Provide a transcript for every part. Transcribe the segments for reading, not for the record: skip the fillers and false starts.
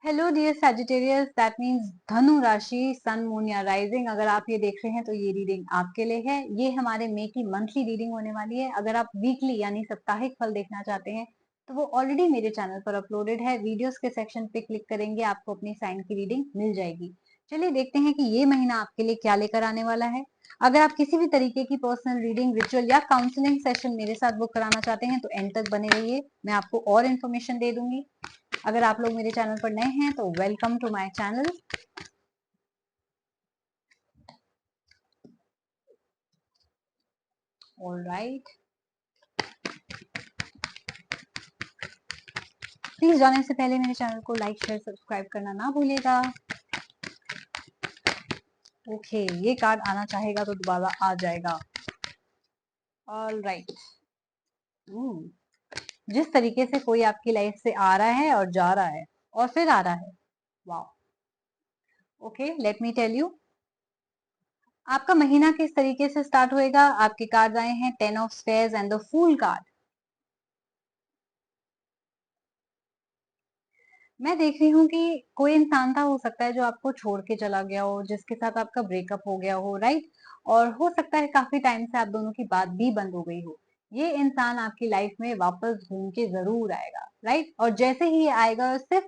Hello dear Sagittarius, that means धनु राशि, सन, moon या राइजिंग। अगर आप ये देख रहे हैं तो ये रीडिंग आपके लिए है। ये हमारे मई की मंथली रीडिंग होने वाली है। अगर आप वीकली यानी साप्ताहिक फल देखना चाहते हैं तो वो ऑलरेडी मेरे चैनल पर अपलोडेड है। वीडियोस के सेक्शन पे क्लिक करेंगे, आपको अपनी साइन की रीडिंग मिल जाएगी। चलिए देखते हैं कि ये महीना आपके लिए क्या लेकर आने वाला है। अगर आप किसी भी तरीके की पर्सनल रीडिंग, रिचुअल या काउंसलिंग सेशन मेरे साथ बुक कराना चाहते हैं तो एंड तक बने रहिए, मैं आपको और इन्फॉर्मेशन दे दूंगी। अगर आप लोग मेरे चैनल पर नए हैं तो welcome to my channel. Alright, please जाने से पहले मेरे चैनल को लाइक, शेयर, सब्सक्राइब करना ना भूलिएगा। ओके, ये कार्ड आना चाहेगा तो दोबारा आ जाएगा। ऑलराइट, जिस तरीके से कोई आपकी लाइफ से आ रहा है और जा रहा है और फिर आ रहा है, wow. Okay, let me tell you आपका महीना किस तरीके से स्टार्ट होएगा। आपके कार्ड आए हैं 10 of spares and the fool card. मैं देख रही हूँ कि कोई इंसान था, हो सकता है जो आपको छोड़ के चला गया हो, जिसके साथ आपका ब्रेकअप हो गया हो, राइट। और हो सकता है काफी टाइम से आप दोनों की बात भी बंद हो गई हो। ये इंसान आपकी लाइफ में वापस घूम के जरूर आएगा, राइट। और जैसे ही ये आएगा, सिर्फ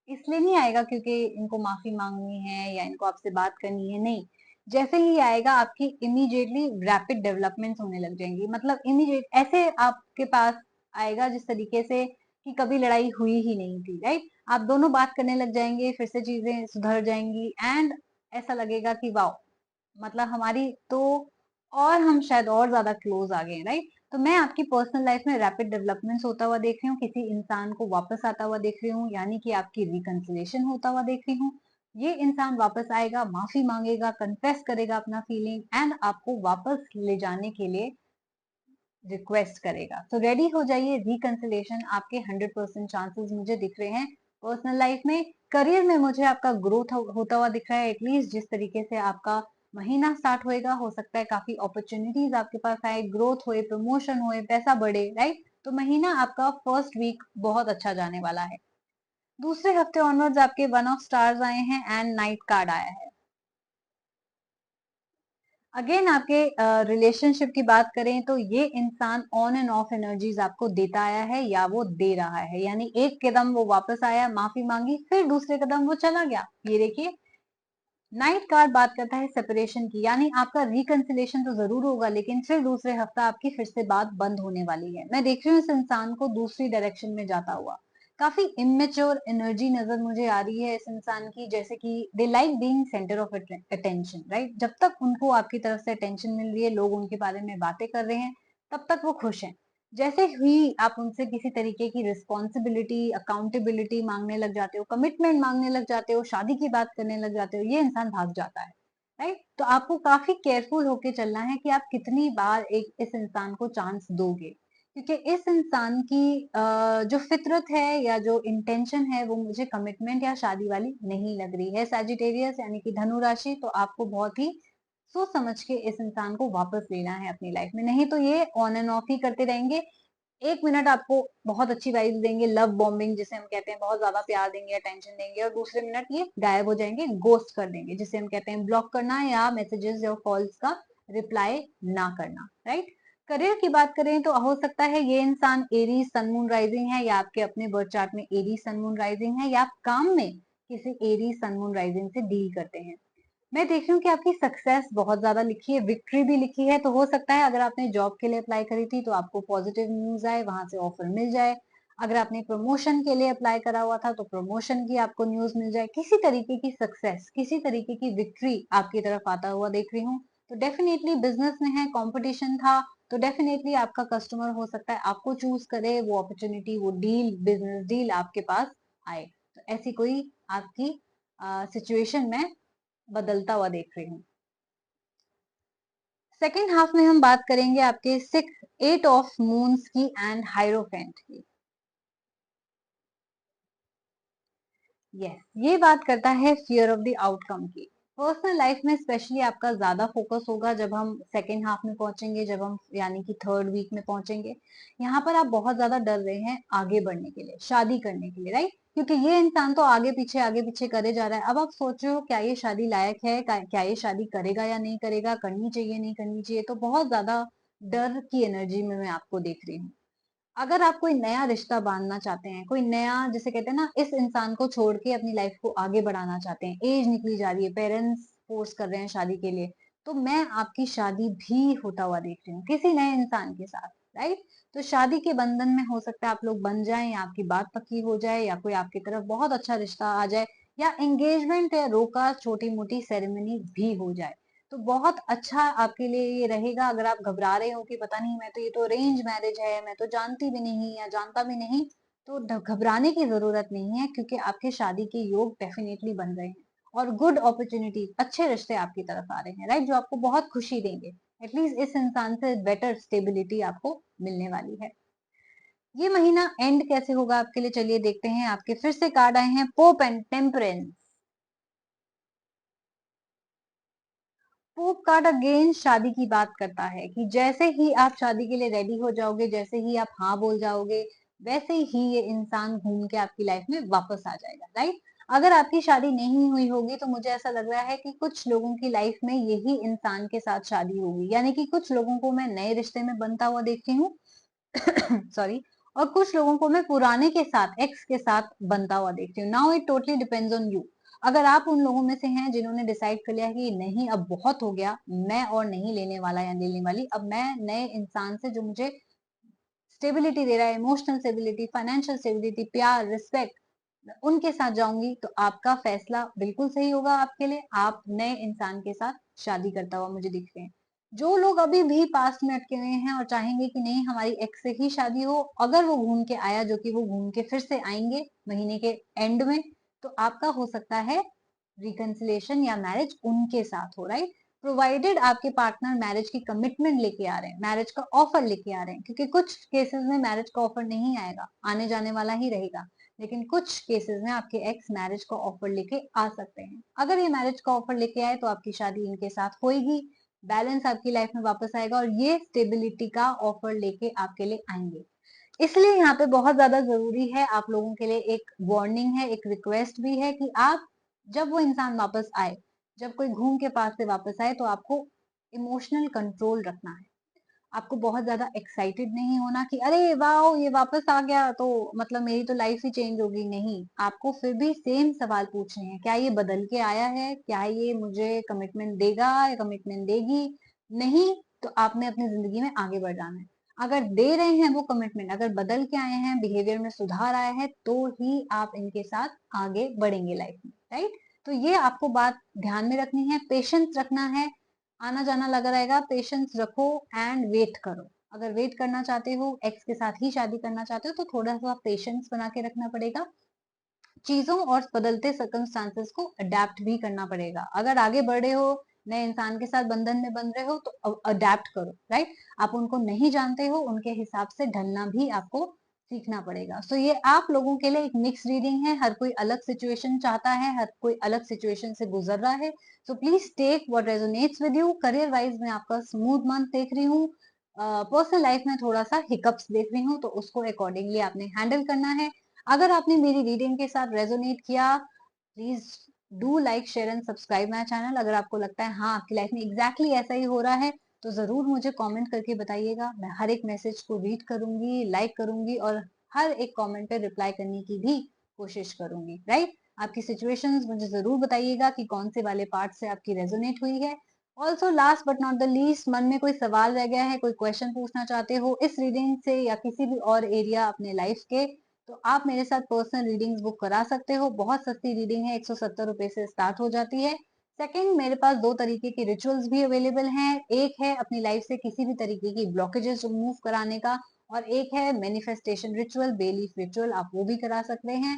इसलिए नहीं आएगा क्योंकि इनको माफी मांगनी है या इनको आपसे बात करनी है, नहीं। जैसे ही आएगा आपकी इमीडिएटली रैपिड डेवलपमेंट्स होने लग जाएंगी। मतलब इमीडिएट ऐसे आपके पास आएगा जिस तरीके से कि कभी लड़ाई हुई ही नहीं थी, राइट। आप दोनों बात करने लग जाएंगे, फिर से चीजें सुधर जाएंगी एंड ऐसा लगेगा कि वाओ, मतलब हमारी तो और हम शायद और ज्यादा क्लोज आ गए, राइट। तो मैं आपकी पर्सनल लाइफ में रैपिड डेवलपमेंट्स होता हुआ देख रही हूँ, किसी इंसान को वापस आता हुआ देख रही हूँ, यानी कि आपकी रिकंसिलेशन होता हुआ देख रही हूँ। ये इंसान वापस आएगा, माफी मांगेगा, कन्फेस करेगा अपना फीलिंग एंड आपको वापस ले जाने के लिए रिक्वेस्ट करेगा। तो रेडी हो जाइए, रिकंसिलेशन आपके 100% चांसेस मुझे दिख रहे हैं। पर्सनल लाइफ में, करियर में मुझे आपका ग्रोथ होता हुआ दिख रहा है। एटलीस्ट जिस तरीके से आपका महीना स्टार्ट होएगा, हो सकता है काफी अपॉर्चुनिटीज आपके पास आए, ग्रोथ होए, प्रमोशन होए, पैसा बढ़े, राइट। तो महीना आपका फर्स्ट वीक बहुत अच्छा जाने वाला है। दूसरे हफ्ते ऑनवर्ड्स आपके वन ऑफ स्टार्स आए हैं एंड नाइट कार्ड आया है। अगेन आपके रिलेशनशिप की बात करें तो ये इंसान ऑन एंड ऑफ एनर्जीज आपको देता आया है या वो दे रहा है। यानी एक कदम वो वापस आया, माफी मांगी, फिर दूसरे कदम वो चला गया। ये देखिए, नाइट कार्ड बात करता है सेपरेशन की, यानी आपका रिकंसिलेशन तो जरूर होगा लेकिन फिर दूसरे हफ्ता आपकी फिर से बात बंद होने वाली है। मैं देख रही हूँ इस इंसान को दूसरी डायरेक्शन में जाता हुआ। काफी इमेच्योर एनर्जी नजर मुझे आ रही है इस इंसान की, जैसे कि they like being centre of attention, right. जब तक उनको आपकी तरफ से अटेंशन मिल रही है, लोग उनके बारे में बातें कर रहे हैं, तब तक वो खुश हैं। जैसे ही आप उनसे किसी तरीके की रिस्पॉन्सिबिलिटी, अकाउंटेबिलिटी मांगने लग जाते हो, कमिटमेंट मांगने लग जाते हो, शादी की बात करने लग जाते हो, ये इंसान भाग जाता है, राइट। तो आपको काफी केयरफुल होके चलना है कि आप कितनी बार एक इस इंसान को चांस दोगे, क्योंकि इस इंसान की जो फितरत है या जो इंटेंशन है वो मुझे कमिटमेंट या शादी वाली नहीं लग रही है। सैजिटेरियस यानी कि धनु राशि, तो आपको बहुत ही सोच समझ के इस इंसान को वापस लेना है अपनी लाइफ में, नहीं तो ये ऑन एंड ऑफ ही करते रहेंगे। एक मिनट आपको बहुत अच्छी वाइब्स देंगे, लव बॉम्बिंग जिसे हम कहते हैं, बहुत ज्यादा प्यार देंगे, अटेंशन देंगे, और दूसरे मिनट ये गायब हो जाएंगे, गोस्ट कर देंगे, जिसे हम कहते हैं ब्लॉक करना या मैसेजेस या कॉल्स का रिप्लाई ना करना, राइट। करियर की बात करें तो हो सकता है ये इंसान एरीज सन मून राइजिंग है, या आपके अपने बर्थ चार्ट में एरीज सन मून राइजिंग है, या आप काम में किसी एरीज सन मून राइजिंग से डील करते हैं। मैं देख रही हूँ कि आपकी सक्सेस बहुत ज्यादा लिखी है, विक्ट्री भी लिखी है। तो हो सकता है अगर आपने जॉब के लिए अप्लाई करी थी तो आपको पॉजिटिव न्यूज आए, वहां से ऑफर मिल जाए। अगर आपने प्रमोशन के लिए अप्लाई करा हुआ था तो प्रमोशन की आपको न्यूज मिल जाए। किसी तरीके की सक्सेस, किसी तरीके की विक्ट्री आपकी तरफ आता हुआ देख रही हूँ। तो डेफिनेटली बिजनेस में है, कंपटीशन था, तो डेफिनेटली आपका कस्टमर हो सकता है आपको चूज करे, वो अपॉर्चुनिटी, वो डील, बिजनेस डील आपके पास आए। तो ऐसी कोई आपकी सिचुएशन में बदलता हुआ देख रही हूँ। सेकेंड हाफ में हम बात करेंगे आपके 8 ऑफ मून्स की एंड हाइरोफेंट की। यस, ये बात करता है फियर ऑफ द आउटकम की। पर्सनल लाइफ में स्पेशली आपका ज्यादा फोकस होगा जब हम सेकेंड हाफ में पहुंचेंगे, जब हम यानी कि थर्ड वीक में पहुंचेंगे। यहाँ पर आप बहुत ज्यादा डर रहे हैं आगे बढ़ने के लिए, शादी करने के लिए, राइट। क्योंकि ये इंसान तो आगे पीछे करे जा रहा है। अब आप सोच रहे हो क्या ये शादी लायक है, क्या ये शादी करेगा या नहीं करेगा, करनी चाहिए नहीं करनी चाहिए, तो बहुत ज्यादा डर की एनर्जी में मैं आपको देख रही हूँ। अगर आप कोई नया रिश्ता बांधना चाहते हैं, कोई नया, जिसे कहते हैं ना, इस इंसान को छोड़ के अपनी लाइफ को आगे बढ़ाना चाहते हैं, एज निकली जा रही है, पेरेंट्स फोर्स कर रहे हैं शादी के लिए, तो मैं आपकी शादी भी होता हुआ देख रही हूँ किसी नए इंसान के साथ, राइट। तो शादी के बंधन में हो सकता है आप लोग बन जाएं, या आपकी बात पक्की हो जाए, या कोई आपकी तरफ बहुत अच्छा रिश्ता आ जाए, या एंगेजमेंट या रोका छोटी मोटी सेरेमनी भी हो जाए। तो बहुत अच्छा आपके लिए ये रहेगा। अगर आप घबरा रहे हो कि पता नहीं, मैं तो, ये तो अरेंज मैरिज है, मैं तो जानती भी नहीं या जानता भी नहीं, तो घबराने की जरूरत नहीं है, क्योंकि आपके शादी के योग डेफिनेटली बन रहे हैं, और गुड अपॉर्चुनिटी, अच्छे रिश्ते आपकी तरफ आ रहे हैं, राइट, जो आपको बहुत खुशी देंगे। एटलीस्ट इस इंसान से बेटर स्टेबिलिटी आपको मिलने वाली है। ये महीना एंड कैसे होगा आपके लिए, चलिए देखते हैं। आपके फिर से कार्ड आए हैं pope and temperance. Pope card again शादी की बात करता है कि जैसे ही आप शादी के लिए रेडी हो जाओगे, जैसे ही आप हाँ बोल जाओगे, वैसे ही ये इंसान घूम के आपकी लाइफ में वापस आ जाएगा, राइट। अगर आपकी शादी नहीं हुई होगी तो मुझे ऐसा लग रहा है कि कुछ लोगों की लाइफ में यही इंसान के साथ शादी होगी, यानी कि कुछ लोगों को मैं नए रिश्ते में बनता हुआ देखती हूँ सॉरी, और कुछ लोगों को मैं पुराने के साथ, एक्स के साथ बनता हुआ देखती हूँ। Now it totally depends on you. अगर आप उन लोगों में से हैं जिन्होंने डिसाइड कर लिया है कि नहीं, अब बहुत हो गया, मैं और नहीं लेने वाला या लेने वाली, अब मैं नए इंसान से जो मुझे स्टेबिलिटी दे रहा है, इमोशनल स्टेबिलिटी, फाइनेंशियल स्टेबिलिटी, प्यार, रिस्पेक्ट, उनके साथ जाऊंगी, तो आपका फैसला बिल्कुल सही होगा आपके लिए। आप नए इंसान के साथ शादी करता हुआ मुझे दिख रहे हैं। जो लोग अभी भी पास्ट में अटके हुए हैं और चाहेंगे कि नहीं हमारी एक्स से ही शादी हो, अगर वो घूम के आया, जो कि वो घूम के फिर से आएंगे महीने के एंड में, तो आपका हो सकता है रिकंसिलेशन या मैरिज उनके साथ हो, राइट। प्रोवाइडेड आपके पार्टनर मैरिज की कमिटमेंट लेके आ रहे हैं, मैरिज का ऑफर लेके आ रहे हैं, क्योंकि कुछ केसेस में मैरिज का ऑफर नहीं आएगा, आने जाने वाला ही रहेगा, लेकिन कुछ केसेस में आपके एक्स मैरिज का ऑफर लेके आ सकते हैं। अगर ये मैरिज का ऑफर लेके आए तो आपकी शादी इनके साथ होएगी, बैलेंस आपकी लाइफ में वापस आएगा, और ये स्टेबिलिटी का ऑफर लेके आपके लिए आएंगे। इसलिए यहाँ पे बहुत ज्यादा जरूरी है, आप लोगों के लिए एक वार्निंग है, एक रिक्वेस्ट भी है कि आप, जब वो इंसान वापस आए, जब कोई घूम के पास से वापस आए, तो आपको इमोशनल कंट्रोल रखना है। आपको बहुत ज्यादा एक्साइटेड नहीं होना कि अरे वाओ ये वापस आ गया तो मतलब मेरी तो लाइफ ही चेंज होगी, नहीं। आपको फिर भी सेम सवाल पूछने हैं, क्या ये बदल के आया है, क्या ये मुझे कमिटमेंट देगा या कमिटमेंट देगी, नहीं, तो आपने अपनी जिंदगी में आगे बढ़ जाना है। अगर दे रहे हैं वो कमिटमेंट, अगर बदल के आए हैं, बिहेवियर में सुधार आया है, तो ही आप इनके साथ आगे बढ़ेंगे लाइफ में, राइट। तो ये आपको बात ध्यान में रखनी है, पेशेंस रखना है। आना जाना लगा रहेगा, पेशेंस रखो एंड वेट करो। अगर वेट करना चाहते हो, एक्स के साथ ही शादी करना चाहते हो, तो थोड़ा सा पेशेंस बना के रखना पड़ेगा, चीजों और बदलते सर्कमस्टांसेस को अडेप्ट भी करना पड़ेगा। अगर आगे बढ़ रहे हो, नए इंसान के साथ बंधन में बन रहे हो, तो अडेप्ट करो, राइट। आप उनको नहीं जानते हो, उनके हिसाब से ढलना भी आपको सीखना पड़ेगा। सो ये आप लोगों के लिए एक मिक्स रीडिंग है, हर कोई अलग सिचुएशन चाहता है, हर कोई अलग सिचुएशन से गुजर रहा है। So please take what resonates with you. Career wise में आपका स्मूथ मंथ देख रही हूँ, पर्सनल लाइफ में थोड़ा सा हिकअप्स देख रही हूँ, तो उसको अकॉर्डिंगली आपने हैंडल करना है। अगर आपने मेरी रीडिंग के साथ रेजोनेट किया, please do like share and subscribe my channel. अगर आपको लगता है हाँ आपकी लाइफ में एग्जैक्टली ऐसा ही हो रहा है, तो जरूर मुझे कमेंट करके बताइएगा। मैं हर एक मैसेज को रीड करूंगी, लाइक करूंगी, और हर एक कमेंट पे रिप्लाई करने की भी कोशिश करूंगी, राइट। आपकी सिचुएशंस मुझे जरूर बताइएगा कि कौन से वाले पार्ट से आपकी रेजोनेट हुई है। Also last but not the least, मन में कोई सवाल रह गया है, कोई क्वेश्चन पूछना चाहते हो इस रीडिंग से या किसी भी और एरिया अपने लाइफ के, तो आप मेरे साथ पर्सनल रीडिंग्स बुक करा सकते हो। बहुत सस्ती रीडिंग है, 170 रुपए से स्टार्ट हो जाती है। सेकंड, मेरे पास दो तरीके की रिचुअल्स भी अवेलेबल हैं। एक है अपनी लाइफ से किसी भी तरीके की ब्लॉकेजेस रिमूव कराने का, और एक है मैनिफेस्टेशन रिचुअल, बेलीफ रिचुअल, आप वो भी करा सकते हैं।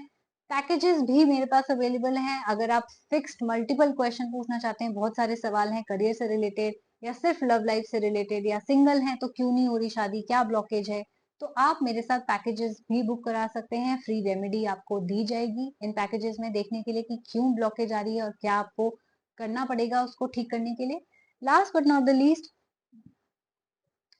पैकेजेस भी मेरे पास अवेलेबल हैं। अगर आप फिक्स्ड मल्टीपल क्वेश्चन पूछना चाहते हैं, बहुत सारे सवाल हैं करियर से रिलेटेड, या सिर्फ लव लाइफ से रिलेटेड, या सिंगल हैं तो क्यों नहीं हो रही शादी, क्या ब्लॉकेज है, तो आप मेरे साथ पैकेजेस भी बुक करा सकते हैं। फ्री रेमेडी आपको दी जाएगी इन पैकेजेस में, देखने के लिए कि क्यों ब्लॉकेज आ रही है और क्या आपको करना पड़ेगा उसको ठीक करने के लिए। Last but not the least,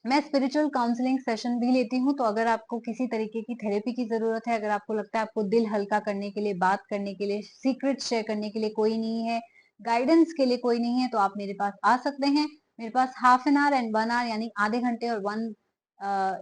मैं स्पिरिचुअल काउंसलिंग सेशन भी लेती हूँ, तो अगर आपको किसी तरीके की थेरेपी की जरूरत है, अगर आपको लगता है आपको दिल हल्का करने के लिए, बात करने के लिए, सीक्रेट शेयर करने के लिए कोई नहीं है, गाइडेंस के लिए कोई नहीं है, तो आप मेरे पास आ सकते हैं। मेरे पास half an hour and 1 hour यानी आधे घंटे और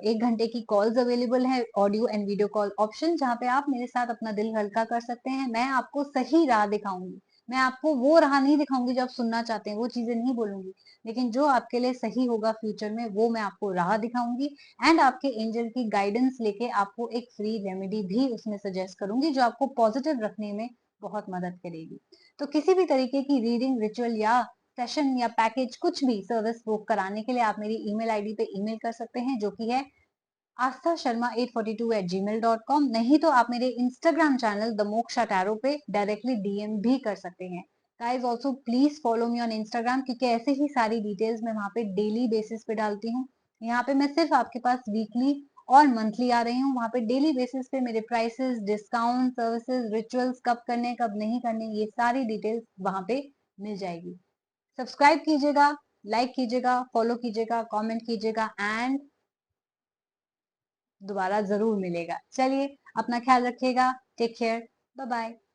1 घंटे की कॉल्स अवेलेबल है, audio and video call option, जहाँ पे आप मेरे साथ अपना दिल हल्का कर सकते हैं। मैं आपको सही राह दिखाऊंगी, मैं आपको वो राह नहीं दिखाऊंगी जो आप सुनना चाहते हैं, वो चीजें नहीं बोलूंगी, लेकिन जो आपके लिए सही होगा फ्यूचर में वो मैं आपको राह दिखाऊंगी। एंड आपके एंजल की गाइडेंस लेके आपको एक फ्री रेमेडी भी उसमें सजेस्ट करूंगी जो आपको पॉजिटिव रखने में बहुत मदद करेगी। तो किसी भी तरीके की रीडिंग, रिचुअल या सेशन या पैकेज, कुछ भी सर्विस बुक कराने के लिए आप मेरी ईमेल आईडी पे ईमेल कर सकते हैं, जो कि है आस्था शर्मा 842@gmail.com। नहीं तो आप मेरे Instagram channel the moksha tarot पे डायरेक्टली डीएम भी कर सकते हैं। Guys also please follow me on Instagram, क्योंकि ऐसे ही सारी डिटेल्स मैं वहां पे डेली बेसिस पे डालती हूँ। यहाँ पे मैं सिर्फ आपके पास वीकली और मंथली आ रही हूँ, वहां पे डेली बेसिस पे मेरे प्राइसेस, डिस्काउंट, सर्विसेज, रिचुअल्स कब करने कब नहीं करने, ये सारी डिटेल्स वहां पे मिल जाएगी। सब्सक्राइब कीजिएगा, लाइक कीजिएगा, फॉलो कीजिएगा, कमेंट कीजिएगा एंड दोबारा जरूर मिलेगा। चलिए, अपना ख्याल रखिएगा। Take care. Bye bye.